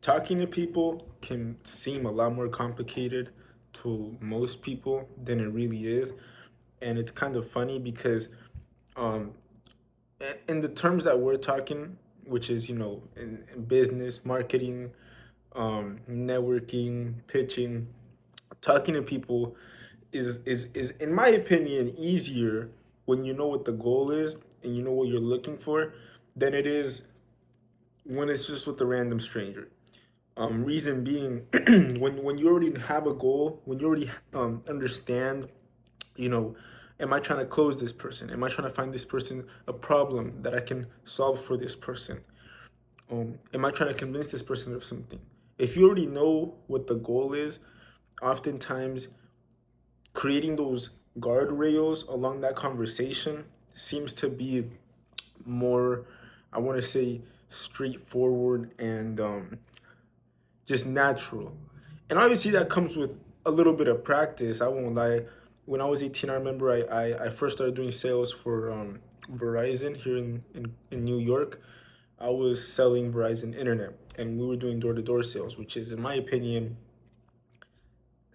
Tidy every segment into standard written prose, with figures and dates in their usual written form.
talking to people can seem a lot more complicated to most people than it really is. And it's kind of funny because um, in the terms that we're talking, which is, in business, marketing, networking, pitching, talking to people is in my opinion easier when you know what the goal is and you know what you're looking for than it is when it's just with a random stranger. Reason being, when you already have a goal, when you already understand, you know, am I trying to close this person? Am I trying to find this person a problem that I can solve for this person? Am I trying to convince this person of something? If you already know what the goal is, oftentimes creating those guardrails along that conversation seems to be more, I want to say, straightforward and just natural. And obviously that comes with a little bit of practice. I won't lie. When I was 18, I remember I first started doing sales for Verizon here in New York. I was selling Verizon internet and we were doing door-to-door sales, which is, in my opinion,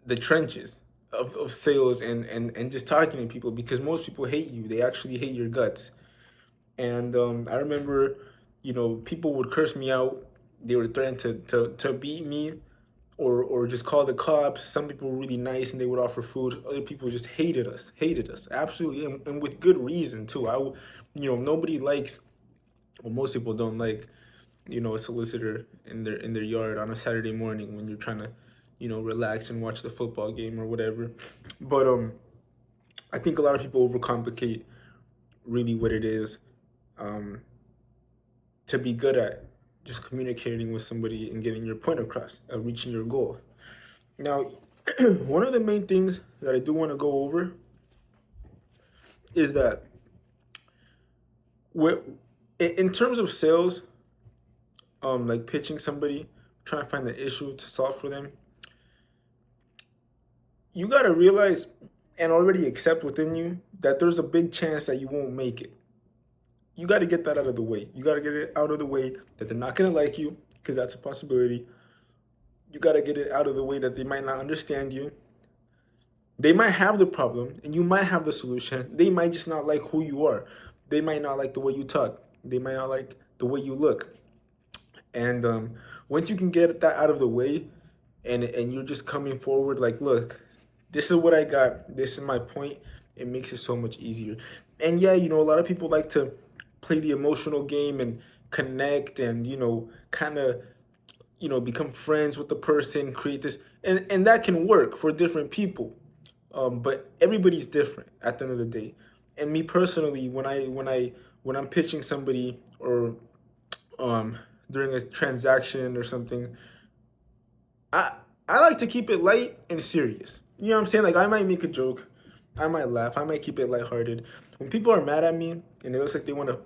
the trenches of sales and just talking to people, because most people hate you. They actually hate your guts. And I remember, people would curse me out. They would threaten to beat me or just call the cops. Some people were really nice and they would offer food. Other people just hated us, absolutely, and with good reason too. Nobody likes, well, most people don't like, a solicitor in their yard on a Saturday morning when you're trying to, relax and watch the football game or whatever. But I think a lot of people overcomplicate really what it is um, to be good at just communicating with somebody and getting your point across, reaching your goal. Now, one of the main things that I do want to go over is that in terms of sales, like pitching somebody, trying to find the issue to solve for them, you got to realize and already accept within you that there's a big chance that you won't make it. You got to get that out of the way. You got to get it out of the way that they're not going to like you, because that's a possibility. You got to get it out of the way that they might not understand you. They might have the problem and you might have the solution. They might just not like who you are. They might not like the way you talk. They might not like the way you look. And once you can get that out of the way, and you're just coming forward like, look, this is what I got. This is my point. It makes it so much easier. And yeah, a lot of people like to play the emotional game and connect and, kind of, become friends with the person, create this, and that can work for different people. But everybody's different at the end of the day. And me personally, when I'm pitching somebody or um, during a transaction or something, I I like to keep it light and serious. You know what I'm saying? Like, I might make a joke, I might laugh, I might keep it lighthearted. When people are mad at me and it looks like they want to,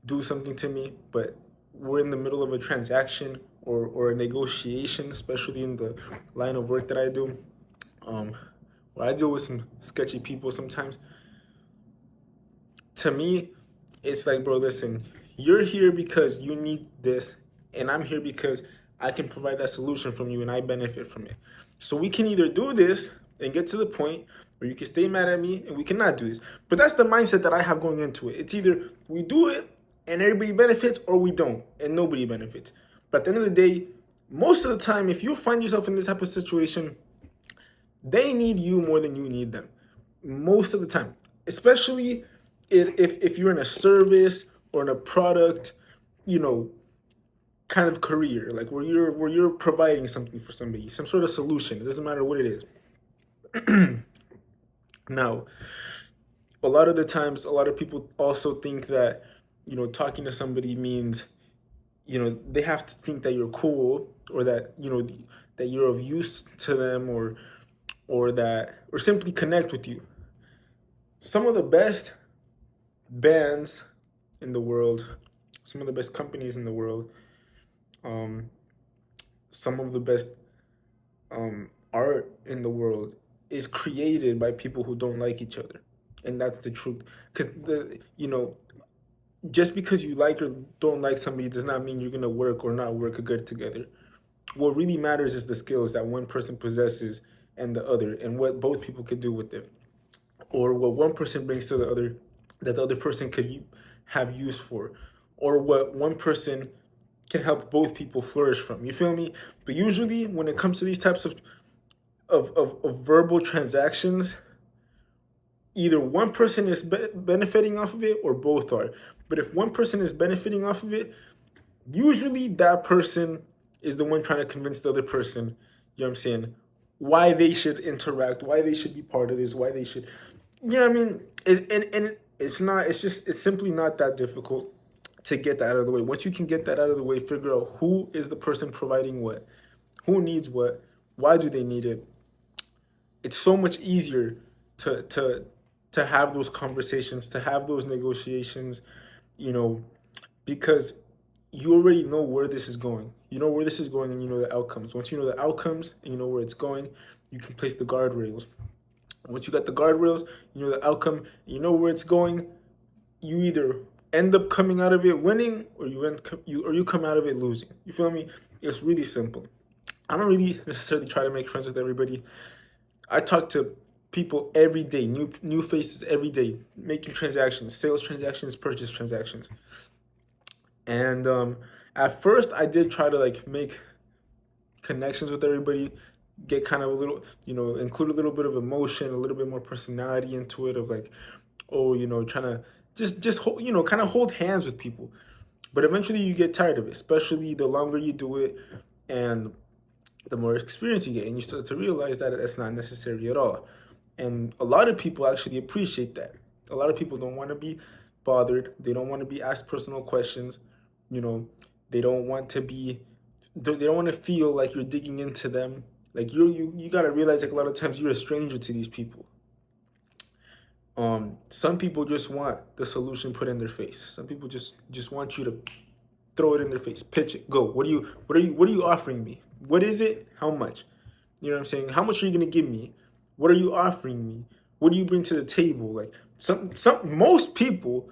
do something to me, but we're in the middle of a transaction or a negotiation, especially in the line of work that I do, um, where I deal with some sketchy people sometimes. To me, it's like, bro, listen, you're here because you need this, and I'm here because I can provide that solution from you and I benefit from it. So we can either do this and get to the point, or you can stay mad at me and we cannot do this. But that's the mindset that I have going into it. It's either we do it and everybody benefits, or we don't and nobody benefits. But at the end of the day, most of the time, if you find yourself in this type of situation, they need you more than you need them. Most of the time, especially if you're in a service or in a product, you know, kind of career, like where you're providing something for somebody, some sort of solution. It doesn't matter what it is. Now, a lot of the times, a lot of people also think that, talking to somebody means, they have to think that you're cool, or that, that you're of use to them, or simply connect with you. Some of the best bands in the world, some of the best companies in the world, um, some of the best art in the world is created by people who don't like each other, and that's the truth. Because just because you like or don't like somebody does not mean you're gonna work or not work good together. What really matters is the skills that one person possesses and the other, and what both people could do with it, or what one person brings to the other that the other person could have use for, or what one person can help both people flourish from. You feel me? But usually, when it comes to these types of verbal transactions, either one person is benefiting off of it or both are. But if one person is benefiting off of it, usually that person is the one trying to convince the other person, you know what I'm saying, why they should interact, why they should be part of this, why they should, you know what I mean? And it's not, it's simply not that difficult to get that out of the way. Once you can get that out of the way, figure out who is the person providing what, who needs what, why do they need it. It's so much easier to to to have those conversations, to have those negotiations, you know, because you already know where this is going. You know where this is going and you know the outcomes. Once you know the outcomes and you know where it's going, you can place the guardrails. Once you got the guardrails, you know the outcome, you know where it's going, you either end up coming out of it winning or you come out of it losing. You feel me? It's really simple. I don't really necessarily try to make friends with everybody. I talk to people every day, new faces every day, making transactions, sales transactions, purchase transactions. And at first, I did try to like make connections with everybody, get kind of a little, include a little bit of emotion, a little bit more personality into it, of like, oh, trying to just hold, kind of hold hands with people. But eventually, you get tired of it, especially the longer you do it, and the more experience you get, and you start to realize that that's not necessary at all. And a lot of people actually appreciate that. A lot of people don't want to be bothered. They don't want to be asked personal questions. You know, they don't want to be. They don't want to feel like you're digging into them. Like you gotta realize like a lot of times you're a stranger to these people. Some people just want the solution put in their face. Some people just want you to throw it in their face, pitch it, go. What are you offering me? What is it? How much? You know what I'm saying? How much are you gonna give me? What are you offering me? What do you bring to the table? Like some most people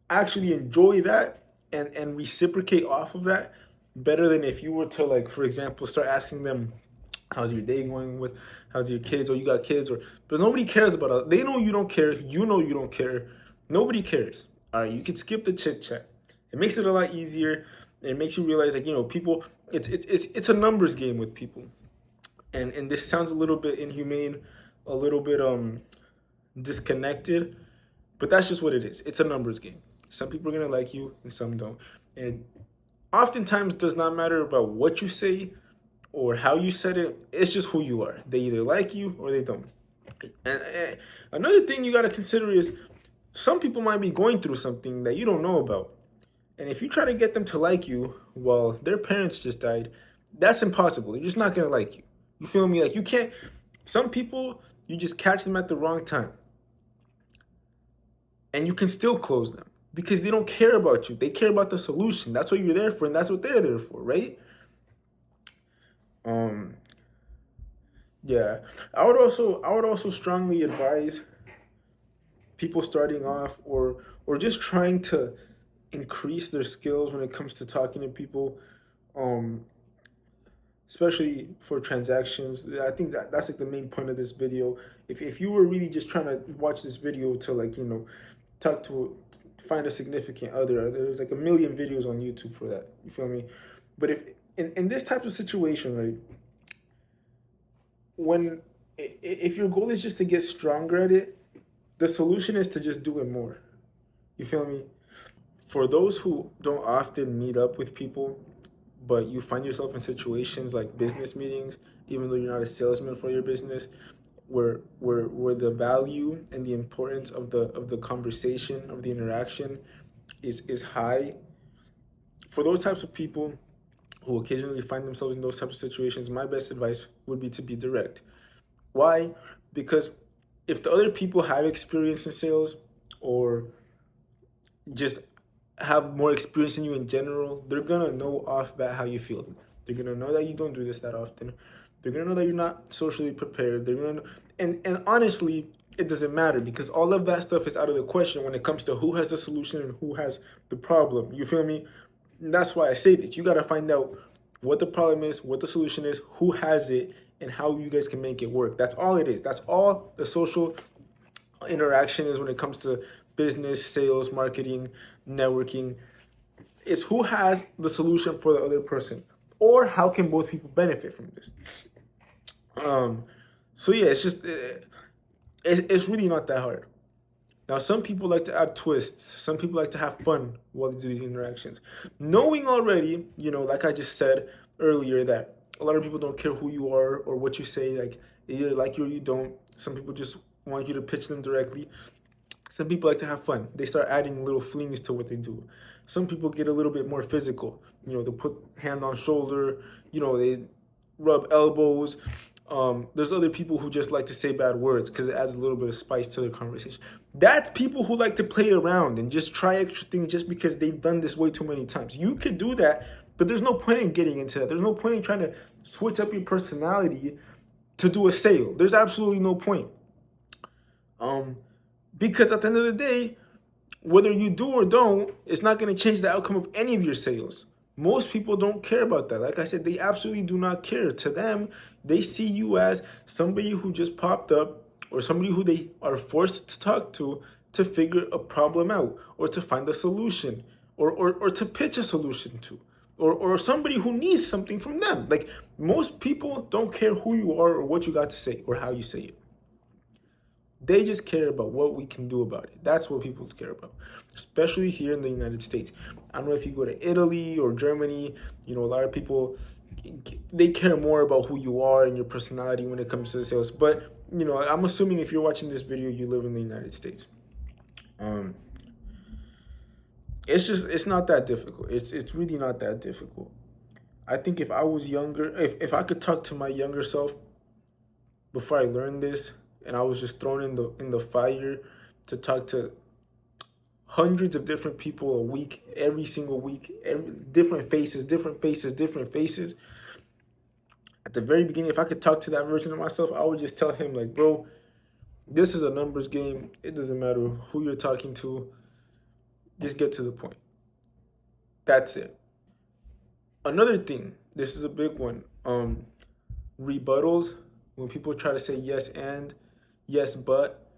actually enjoy that and reciprocate off of that better than if you were to, like, for example, start asking them, how's your day going, with how's your kids, or you got kids, or but nobody cares about it. They know you don't care, you know you don't care, nobody cares. All right, you can skip the chit chat. It makes it a lot easier. It makes you realize, like, people, it's a numbers game with people. And this sounds a little bit inhumane, a little bit disconnected, but that's just what it is. It's a numbers game. Some people are gonna like you and some don't. And oftentimes does not matter about what you say or how you said it. It's just who you are. They either like you or they don't. And another thing you got to consider is some people might be going through something that you don't know about. And if you try to get them to like you while their parents just died, that's impossible. They're just not going to like you. You feel me? Like, you can't. Some people, you just catch them at the wrong time. And you can still close them because they don't care about you. They care about the solution. That's what you're there for, and that's what they're there for, right? Um, yeah. I would also strongly advise people starting off, or just trying to increase their skills when it comes to talking to people, um, especially for transactions. I think that's like the main point of this video. If you were really just trying to watch this video to, like, talk to find a significant other, there's like a million videos on YouTube for that. You feel me? But if in this type of situation, right, when if your goal is just to get stronger at it, the solution is to just do it more. You feel me? For those who don't often meet up with people, but you find yourself in situations like business meetings, even though you're not a salesman for your business, where the value and the importance of the conversation, of the interaction is high. For those types of people who occasionally find themselves in those types of situations, my best advice would be to be direct. Why? Because if the other people have experience in sales, or just have more experience than you in general, they're gonna know off bat how you feel. They're gonna know that you don't do this that often. They're gonna know that you're not socially prepared. They're gonna know, and honestly, it doesn't matter because all of that stuff is out of the question when it comes to who has the solution and who has the problem. You feel me? And that's why I say this. You got to find out what the problem is, what the solution is, who has it, and how you guys can make it work. That's all it is. That's all the social interaction is when it comes to business, sales, marketing, networking. It's who has the solution for the other person, or how can both people benefit from this. Um, so yeah, it's just it's really not that hard. Now, some people like to add twists. Some people like to have fun while they do these interactions. Knowing already, like I just said earlier, that a lot of people don't care who you are or what you say. Like, they either like you or you don't. Some people just want you to pitch them directly. Some people like to have fun. They start adding little flings to what they do. Some people get a little bit more physical. They put hand on shoulder. They rub elbows. There's other people who just like to say bad words because it adds a little bit of spice to their conversation. That's people who like to play around and just try extra things just because they've done this way too many times. You could do that, but there's no point in getting into that. There's no point in trying to switch up your personality to do a sale. There's absolutely no point. Because at the end of the day, whether you do or don't, it's not going to change the outcome of any of your sales. Most people don't care about that. Like I said, they absolutely do not care. To them, they see you as somebody who just popped up or somebody who they are forced to talk to figure a problem out or to find a solution or to pitch a solution to or somebody who needs something from them. Like most people don't care who you are or what you got to say or how you say it. They just care about what we can do about it. That's what people care about, especially here in the United States. I don't know if you go to Italy or Germany, a lot of people, they care more about who you are and your personality when it comes to the sales. But, I'm assuming if you're watching this video, you live in the United States. It's not that difficult. It's really not that difficult. I think if I was younger, if I could talk to my younger self before I learned this, and I was just thrown in the fire to talk to hundreds of different people a week, every single week, different faces, different faces, different faces. At the very beginning, if I could talk to that version of myself, I would just tell him like, bro, this is a numbers game. It doesn't matter who you're talking to. Just get to the point. That's it. Another thing, this is a big one. Rebuttals, when people try to say yes and, yes but.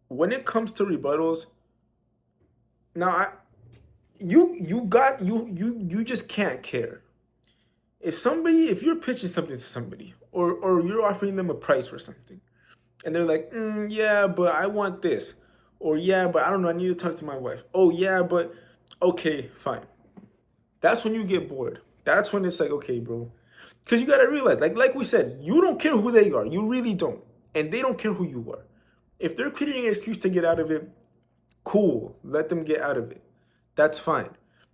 When it comes to rebuttals, now you just can't care. If you're pitching something to somebody or you're offering them a price for something and they're like, yeah, but I want this, or yeah, but I don't know, I need to talk to my wife. Oh yeah, but okay, fine. That's when you get bored. That's when it's like, okay, bro. Because you got to realize, like we said, you don't care who they are. You really don't. And they don't care who you are. If they're creating an excuse to get out of it, cool. Let them get out of it. That's fine.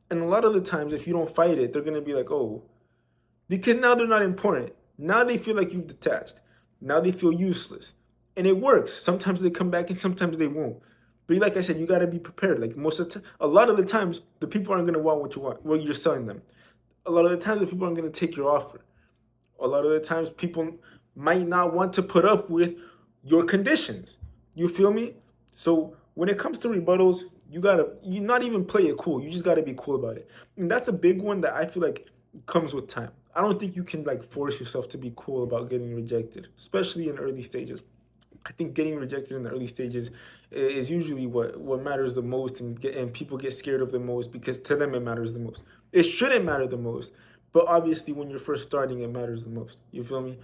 And a lot of the times, if you don't fight it, they're going to be like, oh, because now they're not important. Now they feel like you've detached. Now they feel useless. And it works. Sometimes they come back and sometimes they won't. But like I said, you got to be prepared. Like a lot of the times, the people aren't going to want what you're selling them. A lot of the times, the people aren't going to take your offer. A lot of the times, people might not want to put up with your conditions. You feel me? So when it comes to rebuttals, you not even play it cool. You just gotta be cool about it. And that's a big one that I feel like comes with time. I don't think you can like force yourself to be cool about getting rejected, especially in early stages. I think getting rejected in the early stages is usually what matters the most, and people get scared of the most because to them it matters the most. It shouldn't matter the most, but obviously when you're first starting, it matters the most. You feel me?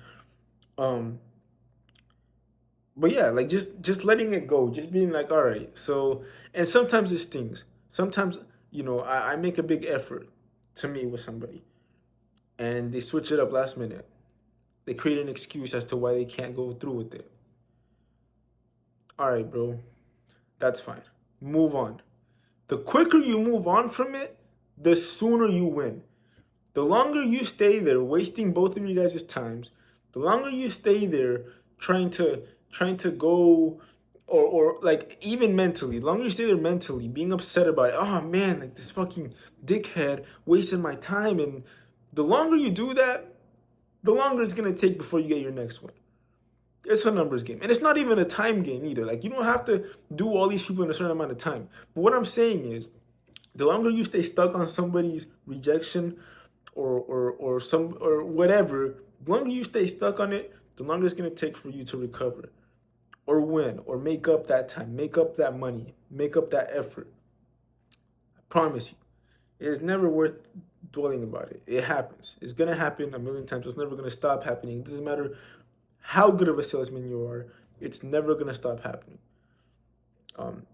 But yeah, like just letting it go, just being like, all right. So, and sometimes it stings. Sometimes I make a big effort to meet with somebody, and they switch it up last minute. They create an excuse as to why they can't go through with it. All right, bro, that's fine. Move on. The quicker you move on from it, the sooner you win. The longer you stay there, wasting both of you guys' times, the longer you stay there trying to go or like even mentally, the longer you stay there mentally, being upset about it, oh man, like this fucking dickhead wasted my time, and the longer you do that, the longer it's gonna take before you get your next one. It's a numbers game. And it's not even a time game either. Like, you don't have to do all these people in a certain amount of time. But what I'm saying is, the longer you stay stuck on somebody's rejection or whatever, the longer you stay stuck on it, the longer it's gonna take for you to recover or win or make up that time, make up that money, make up that effort. I promise you. It is never worth dwelling about it. It happens. It's gonna happen a million times. It's never gonna stop happening. It doesn't matter how good of a salesman you are. It's never gonna stop happening. Um,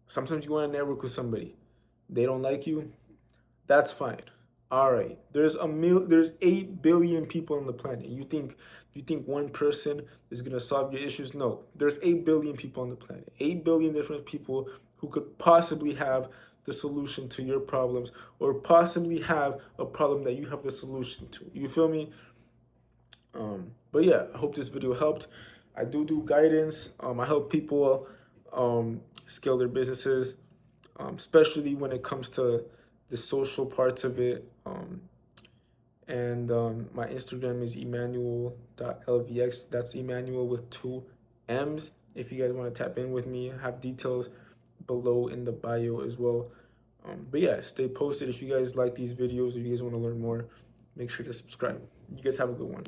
Sometimes you want to network with somebody. They don't like you. That's fine. All right. There's 8 billion people on the planet. You think one person is gonna solve your issues? No. There's 8 billion people on the planet. 8 billion different people who could possibly have the solution to your problems or possibly have a problem that you have the solution to. You feel me? But yeah, I hope this video helped. I do guidance. I help people scale their businesses, especially when it comes to the social parts of it. And my Instagram is Emmanuel.lvx. That's Emmanuel with 2 M's. If you guys want to tap in with me, I have details below in the bio as well. But yeah, stay posted. If you guys like these videos, if you guys want to learn more, make sure to subscribe. You guys have a good one.